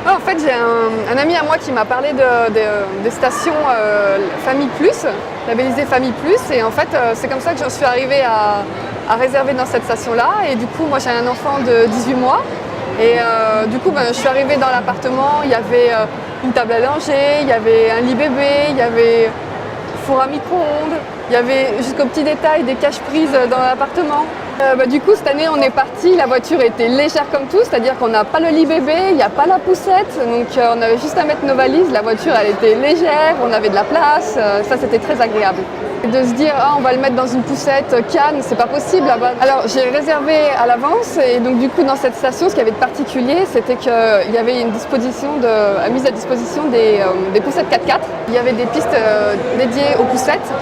En fait, j'ai un ami à moi qui m'a parlé des stations Famille Plus, labellisées Famille Plus. Et en fait, c'est comme ça que j'en suis arrivée à réserver dans cette station-là. Et du coup, moi, j'ai un enfant de 18 mois. Et du coup, je suis arrivée dans l'appartement. Il y avait une table à langer, il y avait un lit bébé, il y avait four à micro-ondes. Il y avait jusqu'au petit détail des caches-prises dans l'appartement. Du coup, cette année, on est parti. La voiture était légère comme tout, c'est-à-dire qu'on n'a pas le lit bébé, il n'y a pas la poussette. Donc, on avait juste à mettre nos valises. La voiture, elle était légère, on avait de la place. Ça, c'était très agréable. Et de se dire, on va le mettre dans une poussette Cannes, c'est pas possible là-bas. Alors, j'ai réservé à l'avance. Et donc, du coup, dans cette station, ce qu'il y avait de particulier, c'était qu'il y avait une mise à disposition des poussettes 4x4. Il y avait des pistes dédiées aux poussettes,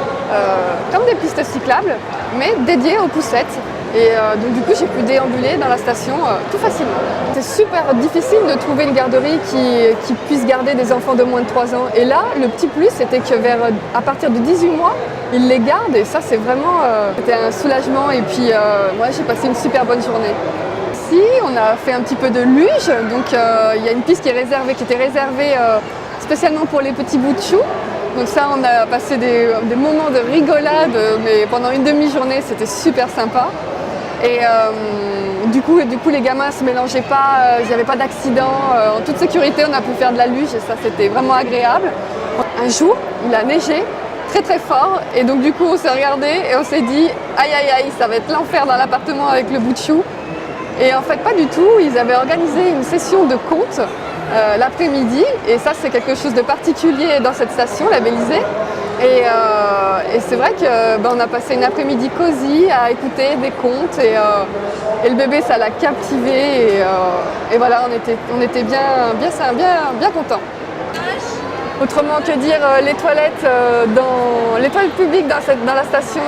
comme des pistes cyclables, mais dédiées aux poussettes. Et donc du coup j'ai pu déambuler dans la station tout facilement. C'est super difficile de trouver une garderie qui puisse garder des enfants de moins de 3 ans. Et là, le petit plus, c'était que à partir de 18 mois, ils les gardent. Et ça, c'est vraiment c'était un soulagement. Et puis moi, j'ai passé une super bonne journée. Ici, on a fait un petit peu de luge. Donc il y a une piste qui était réservée spécialement pour les petits bouts de chou. Donc ça, on a passé des moments de rigolade, mais pendant une demi-journée, c'était super sympa. Et du coup, les gamins ne se mélangeaient pas, il n'y avait pas d'accident. En toute sécurité, on a pu faire de la luge et ça, c'était vraiment agréable. Un jour, il a neigé très très fort et donc du coup, on s'est regardé et on s'est dit aïe aïe aïe, ça va être l'enfer dans l'appartement avec le bout de chou. Et en fait, pas du tout. Ils avaient organisé une session de contes l'après-midi et ça, c'est quelque chose de particulier dans cette station labellisée. Et c'est vrai qu'on a passé une après-midi cosy à écouter des contes et le bébé, ça l'a captivé et voilà, on était bien contents. Autrement que dire, les toilettes publiques dans la station,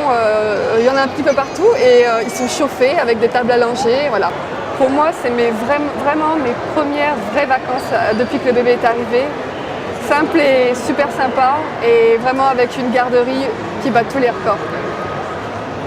il y en a un petit peu partout et ils sont chauffés avec des tables à langer, voilà. Pour moi, c'est vraiment mes premières vraies vacances depuis que le bébé est arrivé. Simple et super sympa et vraiment avec une garderie qui bat tous les records.